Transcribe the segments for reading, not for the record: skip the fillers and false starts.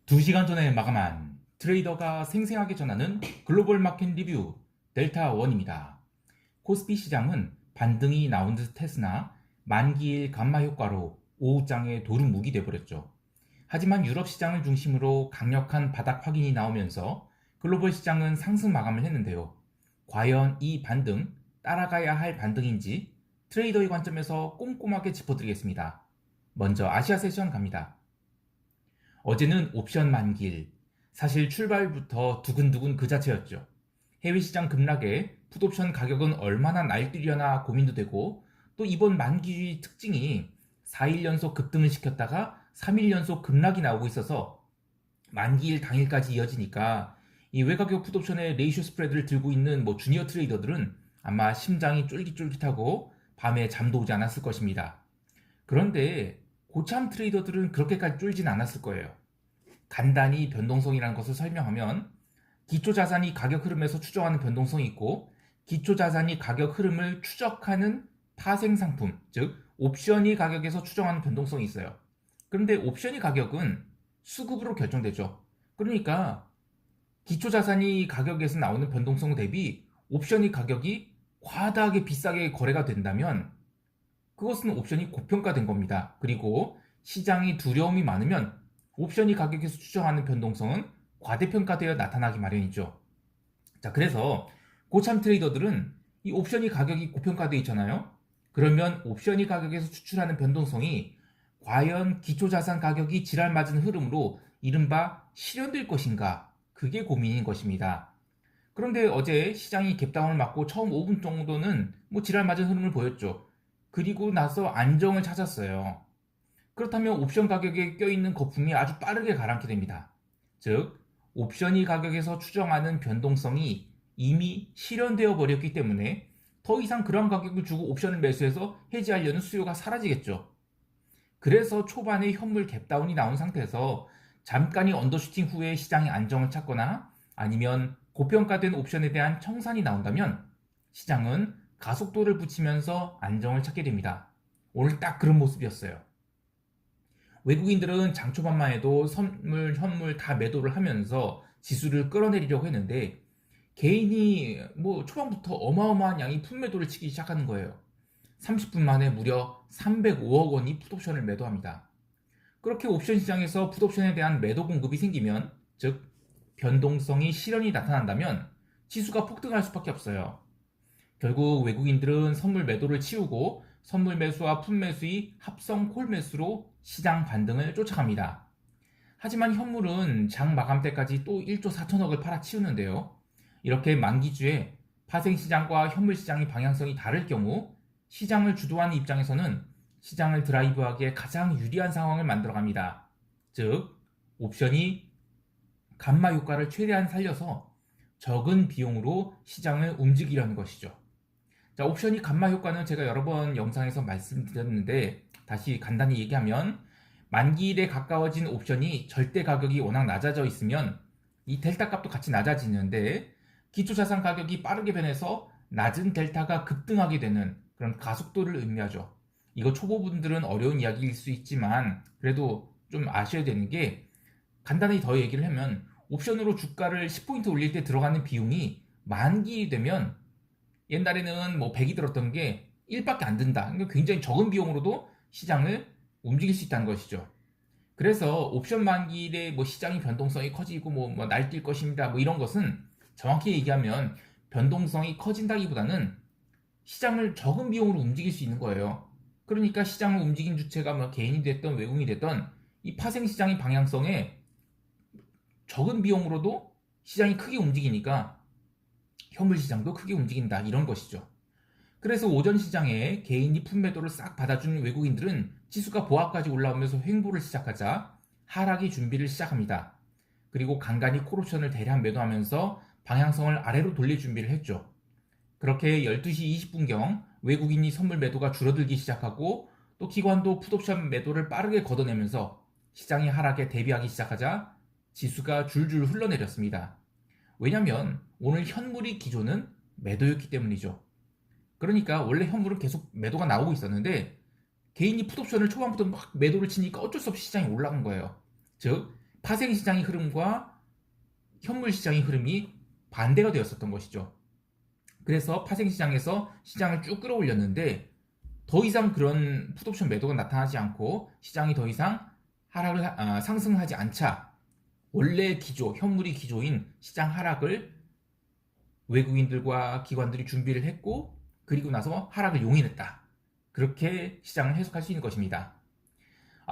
2시간 전에 마감한 트레이더가 생생하게 전하는 글로벌 마켓 리뷰 델타1입니다. 코스피 시장은 반등이 나온 듯 했으나 만기일 감마 효과로 오후장에 도루묵이 돼버렸죠. 하지만 유럽 시장을 중심으로 강력한 바닥 확인이 나오면서 글로벌 시장은 상승 마감을 했는데요. 과연 이 반등 따라가야 할 반등인지 트레이더의 관점에서 꼼꼼하게 짚어드리겠습니다. 먼저 아시아 세션 갑니다. 어제는 옵션 만기일, 사실 출발부터 두근두근 그 자체였죠. 해외 시장 급락에 풋옵션 가격은 얼마나 날뛰려나 고민도 되고, 또 이번 만기주의 특징이 4일 연속 급등을 시켰다가 3일 연속 급락이 나오고 있어서 만기일 당일까지 이어지니까 이 외가격 풋옵션의 레이쇼 스프레드를 들고 있는 주니어 트레이더들은 아마 심장이 쫄깃쫄깃하고 밤에 잠도 오지 않았을 것입니다. 그런데 고참 트레이더들은 그렇게까지 쫄진 않았을 거예요. 간단히 변동성이라는 것을 설명하면 기초자산이 가격 흐름에서 추정하는 변동성이 있고 기초자산이 가격 흐름을 추적하는 파생상품, 즉 옵션이 가격에서 추정하는 변동성이 있어요. 그런데 옵션이 가격은 수급으로 결정되죠. 그러니까 기초자산이 가격에서 나오는 변동성 대비 옵션이 가격이 과다하게 비싸게 거래가 된다면 그것은 옵션이 고평가된 겁니다. 그리고 시장이 두려움이 많으면 옵션이 가격에서 추정하는 변동성은 과대평가되어 나타나기 마련이죠. 자, 그래서 고참 트레이더들은 이 옵션이 가격이 고평가되어 있잖아요. 그러면 옵션이 가격에서 추출하는 변동성이 과연 기초자산 가격이 지랄 맞은 흐름으로 이른바 실현될 것인가? 그게 고민인 것입니다. 그런데 어제 시장이 갭다운을 맞고 처음 5분 정도는 지랄 맞은 흐름을 보였죠. 그리고 나서 안정을 찾았어요. 그렇다면 옵션 가격에 껴있는 거품이 아주 빠르게 가라앉게 됩니다. 즉, 옵션이 가격에서 추정하는 변동성이 이미 실현되어 버렸기 때문에 더 이상 그런 가격을 주고 옵션을 매수해서 해지하려는 수요가 사라지겠죠. 그래서 초반에 현물 갭다운이 나온 상태에서 잠깐의 언더슈팅 후에 시장이 안정을 찾거나 아니면 고평가된 옵션에 대한 청산이 나온다면 시장은 가속도를 붙이면서 안정을 찾게 됩니다. 오늘 딱 그런 모습이었어요. 외국인들은 장 초반만 해도 선물, 현물 다 매도를 하면서 지수를 끌어내리려고 했는데 개인이 초반부터 어마어마한 양이 풋매도를 치기 시작하는 거예요. 30분 만에 무려 305억 원이 풋옵션을 매도합니다. 그렇게 옵션 시장에서 풋옵션에 대한 매도 공급이 생기면, 즉 변동성이 실현이 나타난다면 지수가 폭등할 수밖에 없어요. 결국 외국인들은 선물 매도를 치우고 선물 매수와 풋 매수의 합성 콜 매수로 시장 반등을 쫓아갑니다. 하지만 현물은 장 마감 때까지 또 1조 4천억을 팔아치우는데요. 이렇게 만기주에 파생시장과 현물시장의 방향성이 다를 경우 시장을 주도하는 입장에서는 시장을 드라이브하기에 가장 유리한 상황을 만들어갑니다. 즉, 옵션이 감마 효과를 최대한 살려서 적은 비용으로 시장을 움직이려는 것이죠. 자, 옵션이 감마 효과는 제가 여러 번 영상에서 말씀드렸는데 다시 간단히 얘기하면 만기일에 가까워진 옵션이 절대 가격이 워낙 낮아져 있으면 이 델타 값도 같이 낮아지는데 기초자산 가격이 빠르게 변해서 낮은 델타가 급등하게 되는 그런 가속도를 의미하죠. 이거 초보분들은 어려운 이야기일 수 있지만 그래도 좀 아셔야 되는 게, 간단히 더 얘기를 하면 옵션으로 주가를 10포인트 올릴 때 들어가는 비용이 만기 되면 옛날에는 100이 들었던 게 1밖에 안 든다. 그러니까 굉장히 적은 비용으로도 시장을 움직일 수 있다는 것이죠. 그래서 옵션 만기일에 시장의 변동성이 커지고 날뛸 것입니다. 이런 것은 정확히 얘기하면 변동성이 커진다기보다는 시장을 적은 비용으로 움직일 수 있는 거예요. 그러니까 시장을 움직인 주체가 개인이 됐던 외국인이 됐던 이 파생시장의 방향성에 적은 비용으로도 시장이 크게 움직이니까 현물 시장도 크게 움직인다, 이런 것이죠. 그래서 오전 시장에 개인이 풋매도를 싹 받아준 외국인들은 지수가 보합까지 올라오면서 횡보를 시작하자 하락의 준비를 시작합니다. 그리고 간간히 콜옵션을 대량 매도하면서 방향성을 아래로 돌릴 준비를 했죠. 그렇게 12시 20분경 외국인이 선물 매도가 줄어들기 시작하고 또 기관도 풋옵션 매도를 빠르게 걷어내면서 시장이 하락에 대비하기 시작하자 지수가 줄줄 흘러내렸습니다. 왜냐면 오늘 현물이 기존은 매도였기 때문이죠. 그러니까 원래 현물은 계속 매도가 나오고 있었는데 개인이 풋옵션을 초반부터 막 매도를 치니까 어쩔 수 없이 시장이 올라간 거예요. 즉 파생시장의 흐름과 현물시장의 흐름이 반대가 되었었던 것이죠. 그래서 파생시장에서 시장을 쭉 끌어올렸는데 더 이상 그런 풋옵션 매도가 나타나지 않고 시장이 더 이상 상승하지 않자 원래 기조, 현물이 기조인 시장 하락을 외국인들과 기관들이 준비를 했고 그리고 나서 하락을 용인했다. 그렇게 시장을 해석할 수 있는 것입니다.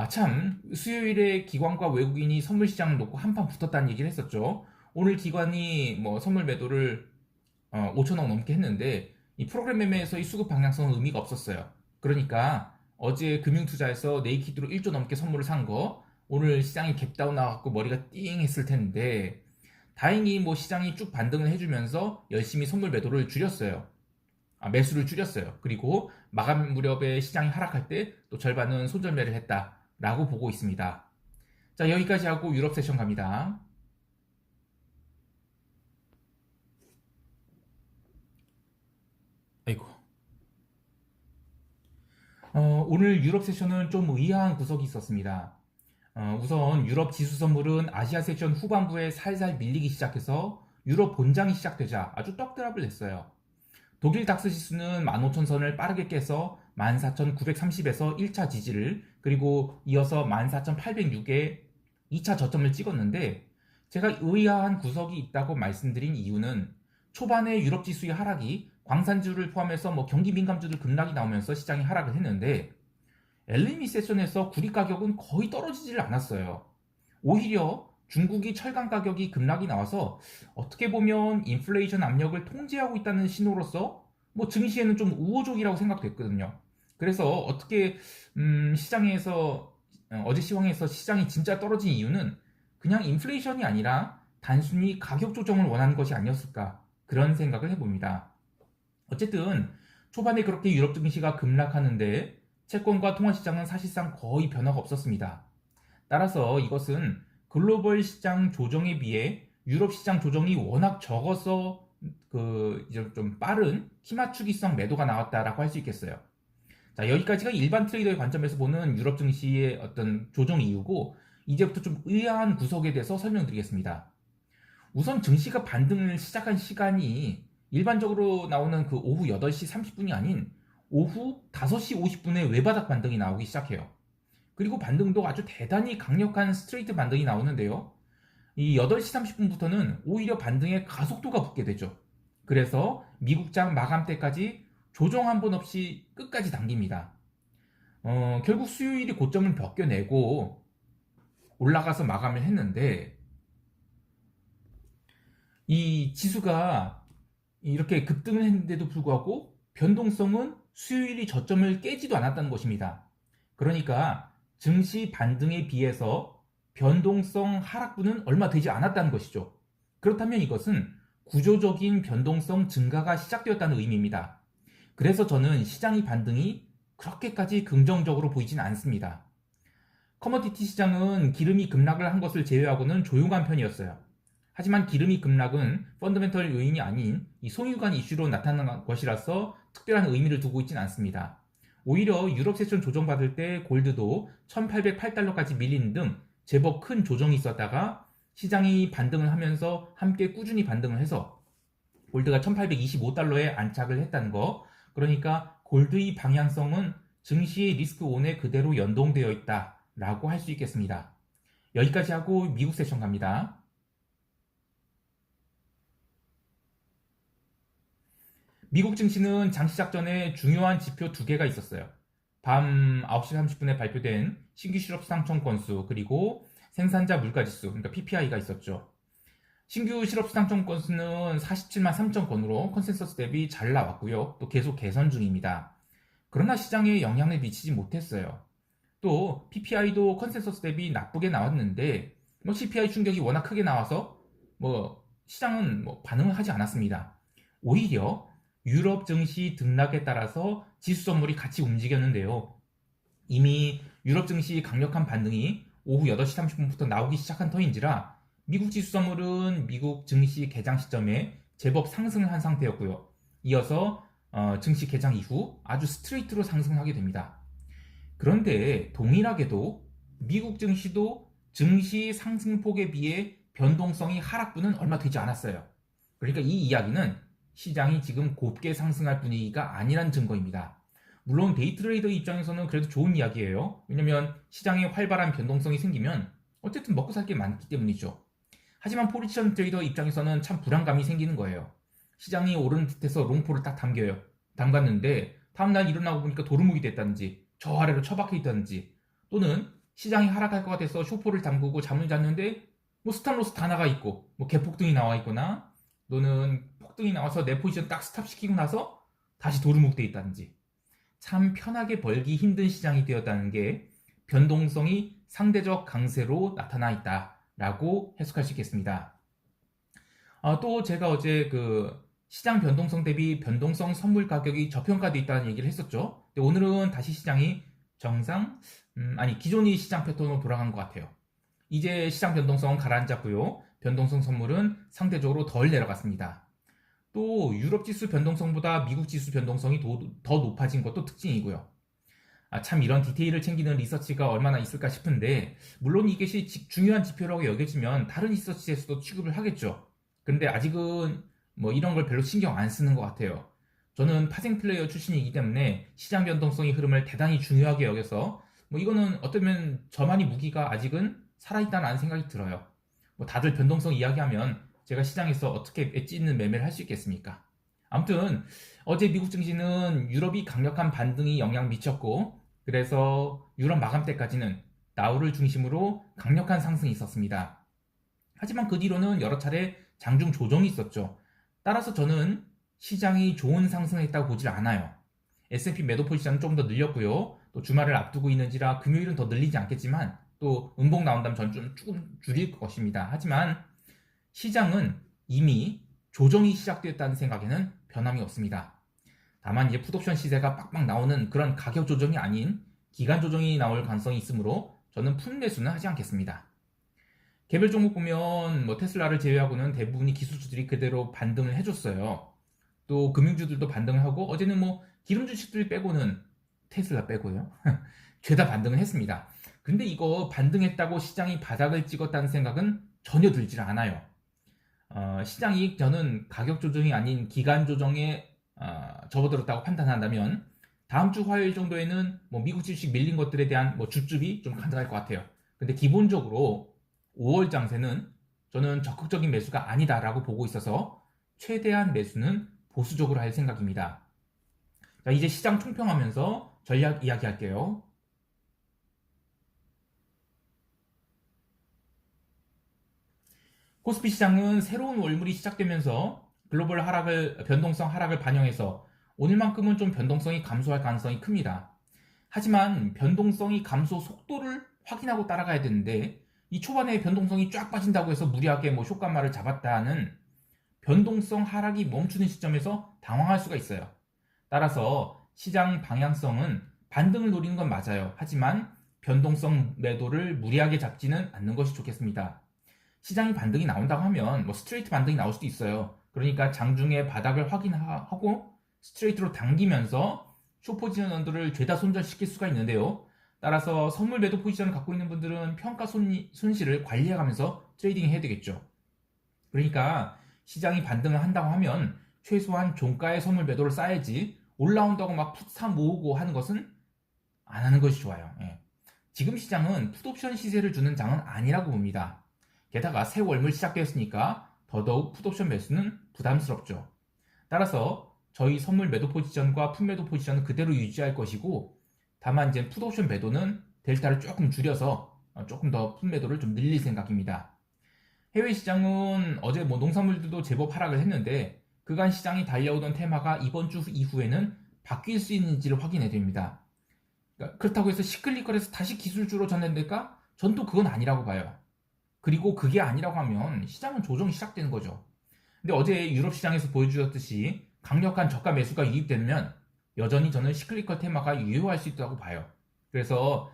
참 수요일에 기관과 외국인이 선물 시장을 놓고 한판 붙었다는 얘기를 했었죠. 오늘 기관이 선물 매도를 5천억 넘게 했는데 이 프로그램 매매에서의 수급 방향성은 의미가 없었어요. 그러니까 어제 금융투자에서 네이키드로 1조 넘게 선물을 산 거 오늘 시장이 갭다운 나와갖고 머리가 띵 했을 텐데 다행히 시장이 쭉 반등을 해주면서 열심히 선물 매도를 줄였어요. 매수를 줄였어요. 그리고 마감 무렵에 시장이 하락할 때 또 절반은 손절매를 했다라고 보고 있습니다. 자, 여기까지 하고 유럽 세션 갑니다. 아이고. 오늘 유럽 세션은 좀 의아한 구석이 있었습니다. 우선 유럽 지수 선물은 아시아 세션 후반부에 살살 밀리기 시작해서 유럽 본장이 시작되자 아주 떡드랍을 냈어요. 독일 닥스 지수는 15,000선을 빠르게 깨서 14,930에서 1차 지지를 그리고 이어서 14,806에 2차 저점을 찍었는데 제가 의아한 구석이 있다고 말씀드린 이유는 초반에 유럽 지수의 하락이 광산주를 포함해서 경기 민감주들 급락이 나오면서 시장이 하락을 했는데 LME 세션에서 구리 가격은 거의 떨어지질 않았어요. 오히려 중국이 철강 가격이 급락이 나와서 어떻게 보면 인플레이션 압력을 통제하고 있다는 신호로서 증시에는 좀 우호적이라고 생각됐거든요. 그래서 어떻게 시장에서 어제 시황에서 시장이 진짜 떨어진 이유는 그냥 인플레이션이 아니라 단순히 가격 조정을 원하는 것이 아니었을까 그런 생각을 해봅니다. 어쨌든 초반에 그렇게 유럽 증시가 급락하는데 채권과 통화시장은 사실상 거의 변화가 없었습니다. 따라서 이것은 글로벌 시장 조정에 비해 유럽 시장 조정이 워낙 적어서 이제 좀 빠른 키맞추기성 매도가 나왔다라고 할 수 있겠어요. 자, 여기까지가 일반 트레이더의 관점에서 보는 유럽 증시의 어떤 조정 이유고 이제부터 좀 의아한 구석에 대해서 설명드리겠습니다. 우선 증시가 반등을 시작한 시간이 일반적으로 나오는 그 오후 8시 30분이 아닌 오후 5시 50분에 외바닥 반등이 나오기 시작해요. 그리고 반등도 아주 대단히 강력한 스트레이트 반등이 나오는데요. 이 8시 30분부터는 오히려 반등의 가속도가 붙게 되죠. 그래서 미국장 마감 때까지 조정 한 번 없이 끝까지 당깁니다. 결국 수요일이 고점을 벗겨내고 올라가서 마감을 했는데 이 지수가 이렇게 급등을 했는데도 불구하고 변동성은 수요일이 저점을 깨지도 않았다는 것입니다. 그러니까 증시 반등에 비해서 변동성 하락분은 얼마 되지 않았다는 것이죠. 그렇다면 이것은 구조적인 변동성 증가가 시작되었다는 의미입니다. 그래서 저는 시장의 반등이 그렇게까지 긍정적으로 보이진 않습니다. 커머디티 시장은 기름이 급락을 한 것을 제외하고는 조용한 편이었어요. 하지만 기름이 급락은 펀더멘털 요인이 아닌 이 소유관 이슈로 나타난 것이라서 특별한 의미를 두고 있진 않습니다. 오히려 유럽 세션 조정받을 때 골드도 1808달러까지 밀리는 등 제법 큰 조정이 있었다가 시장이 반등을 하면서 함께 꾸준히 반등을 해서 골드가 1825달러에 안착을 했다는 거. 그러니까 골드의 방향성은 증시의 리스크 온에 그대로 연동되어 있다라고 할 수 있겠습니다. 여기까지 하고 미국 세션 갑니다. 미국 증시는 장 시작 전에 중요한 지표 두 개가 있었어요. 밤 9시 30분에 발표된 신규 실업 상청 건수 그리고 생산자 물가지수 그러니까 PPI가 있었죠. 신규 실업 상청 건수는 47만 3천 건으로 컨센서스 대비 잘 나왔고요. 또 계속 개선 중입니다. 그러나 시장에 영향을 미치지 못했어요. 또 PPI도 컨센서스 대비 나쁘게 나왔는데 CPI 충격이 워낙 크게 나와서 시장은 반응을 하지 않았습니다. 오히려 유럽 증시 등락에 따라서 지수 선물이 같이 움직였는데요. 이미 유럽 증시 강력한 반등이 오후 8시 30분부터 나오기 시작한 터인지라 미국 지수 선물은 미국 증시 개장 시점에 제법 상승을 한 상태였고요. 이어서 증시 개장 이후 아주 스트레이트로 상승하게 됩니다. 그런데 동일하게도 미국 증시도 증시 상승폭에 비해 변동성이 하락분은 얼마 되지 않았어요. 그러니까 이 이야기는 시장이 지금 곱게 상승할 분위기가 아니란 증거입니다. 물론 데이 트레이더 입장에서는 그래도 좋은 이야기예요. 왜냐면 시장에 활발한 변동성이 생기면 어쨌든 먹고 살 게 많기 때문이죠. 하지만 포지션 트레이더 입장에서는 참 불안감이 생기는 거예요. 시장이 오르는 듯해서 롱포를 딱 담갔는데 다음날 일어나고 보니까 도루묵이 됐다든지 저 아래로 처박혀 있다든지, 또는 시장이 하락할 것 같아서 쇼포를 담그고 잠을 잤는데 뭐 스탑로스 다 나가 있고 뭐 개폭등이 나와 있거나, 또는 폭등이 나와서 내 포지션 딱 스탑시키고 나서 다시 도루묵 돼 있다든지, 참 편하게 벌기 힘든 시장이 되었다는 게 변동성이 상대적 강세로 나타나 있다라고 해석할 수 있겠습니다. 또 제가 어제 시장 변동성 대비 변동성 선물 가격이 저평가되어 있다는 얘기를 했었죠. 근데 오늘은 다시 시장이 기존의 시장 패턴으로 돌아간 것 같아요. 이제 시장 변동성은 가라앉았고요. 변동성 선물은 상대적으로 덜 내려갔습니다. 또 유럽 지수 변동성보다 미국 지수 변동성이 더 높아진 것도 특징이고요. 참 이런 디테일을 챙기는 리서치가 얼마나 있을까 싶은데, 물론 이것이 중요한 지표라고 여겨지면 다른 리서치에서도 취급을 하겠죠. 근데 아직은 뭐 이런 걸 별로 신경 안 쓰는 것 같아요. 저는 파생 플레이어 출신이기 때문에 시장 변동성의 흐름을 대단히 중요하게 여겨서 뭐 이거는 어쩌면 저만의 무기가 아직은 살아있다는 생각이 들어요. 뭐 다들 변동성 이야기하면 제가 시장에서 어떻게 엣지 있는 매매를 할 수 있겠습니까? 아무튼 어제 미국 증시는 유럽이 강력한 반등이 영향 미쳤고, 그래서 유럽 마감 때까지는 다우를 중심으로 강력한 상승이 있었습니다. 하지만 그 뒤로는 여러 차례 장중 조정이 있었죠. 따라서 저는 시장이 좋은 상승을 했다고 보질 않아요. S&P 매도 포지션은 좀 더 늘렸고요. 또 주말을 앞두고 있는지라 금요일은 더 늘리지 않겠지만, 또 음봉 나온다면 저는 좀 조금 줄일 것입니다. 하지만 시장은 이미 조정이 시작되었다는 생각에는 변함이 없습니다. 다만 이제 풋옵션 시세가 빡빡 나오는 그런 가격 조정이 아닌 기간 조정이 나올 가능성이 있으므로 저는 풋 매수는 하지 않겠습니다. 개별 종목 보면 뭐 테슬라를 제외하고는 대부분이 기술주들이 그대로 반등을 해줬어요. 또 금융주들도 반등을 하고, 어제는 뭐 기름 주식들 빼고는, 테슬라 빼고요, 죄다 반등을 했습니다. 근데 이거 반등했다고 시장이 바닥을 찍었다는 생각은 전혀 들질 않아요. 시장이 저는 가격 조정이 아닌 기간 조정에 접어들었다고 판단한다면 다음 주 화요일 정도에는 뭐 미국 주식 밀린 것들에 대한 뭐 줍줍이 좀 가능할 것 같아요. 근데 기본적으로 5월 장세는 저는 적극적인 매수가 아니다라고 보고 있어서 최대한 매수는 보수적으로 할 생각입니다. 자, 이제 시장 총평하면서 전략 이야기할게요. 코스피 시장은 새로운 월물이 시작되면서 글로벌 변동성 하락을 반영해서 오늘만큼은 좀 변동성이 감소할 가능성이 큽니다. 하지만 변동성이 감소 속도를 확인하고 따라가야 되는데, 이 초반에 변동성이 쫙 빠진다고 해서 무리하게 뭐 효과말을 잡았다는 변동성 하락이 멈추는 시점에서 당황할 수가 있어요. 따라서 시장 방향성은 반등을 노리는 건 맞아요. 하지만 변동성 매도를 무리하게 잡지는 않는 것이 좋겠습니다. 시장이 반등이 나온다고 하면 뭐 스트레이트 반등이 나올 수도 있어요. 그러니까 장중에 바닥을 확인하고 스트레이트로 당기면서 숏포지션들을 죄다 손절시킬 수가 있는데요. 따라서 선물 매도 포지션을 갖고 있는 분들은 평가 손실을 관리해가면서 트레이딩 해야 되겠죠. 그러니까 시장이 반등을 한다고 하면 최소한 종가의 선물 매도를 쌓아야지, 올라온다고 막 풋사 모으고 하는 것은 안 하는 것이 좋아요. 예. 지금 시장은 풋옵션 시세를 주는 장은 아니라고 봅니다. 게다가 새 월물 시작되었으니까 더더욱 풋옵션 매수는 부담스럽죠. 따라서 저희 선물 매도 포지션과 풋 매도 포지션은 그대로 유지할 것이고, 다만 이제 풋옵션 매도는 델타를 조금 줄여서 조금 더 풋 매도를 좀 늘릴 생각입니다. 해외 시장은 어제 뭐 농산물들도 제법 하락을 했는데, 그간 시장이 달려오던 테마가 이번 주 이후에는 바뀔 수 있는지를 확인해야 됩니다. 그러니까 그렇다고 해서 시클리컬에서 다시 기술주로 전환될까? 전 또 그건 아니라고 봐요. 그리고 그게 아니라고 하면 시장은 조정이 시작되는 거죠. 근데 어제 유럽 시장에서 보여주셨듯이 강력한 저가 매수가 유입되면 여전히 저는 시클리컬 테마가 유효할 수 있다고 봐요. 그래서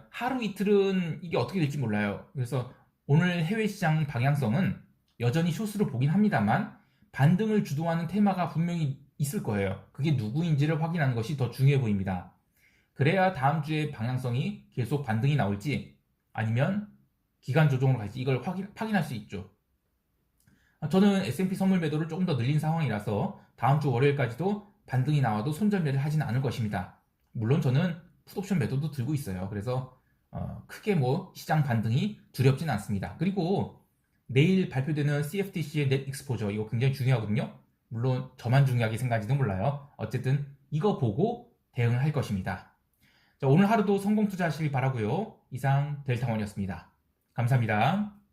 하루 이틀은 이게 어떻게 될지 몰라요. 그래서 오늘 해외 시장 방향성은 여전히 숏으로 보긴 합니다만 반등을 주도하는 테마가 분명히 있을 거예요. 그게 누구인지를 확인하는 것이 더 중요해 보입니다. 그래야 다음 주에 방향성이 계속 반등이 나올지, 아니면 기간 조정으로 갈지 이걸 확인할 수 있죠. 저는 S&P 선물 매도를 조금 더 늘린 상황이라서 다음 주 월요일까지도 반등이 나와도 손절매를 하지는 않을 것입니다. 물론 저는 풋옵션 매도도 들고 있어요. 그래서 크게 뭐 시장 반등이 두렵진 않습니다. 그리고 내일 발표되는 CFTC의 넷 익스포저 이거 굉장히 중요하거든요. 물론 저만 중요하게 생각하지도 몰라요. 어쨌든 이거 보고 대응을 할 것입니다. 자, 오늘 하루도 성공 투자하시길 바라고요. 이상 델타원이었습니다. 감사합니다.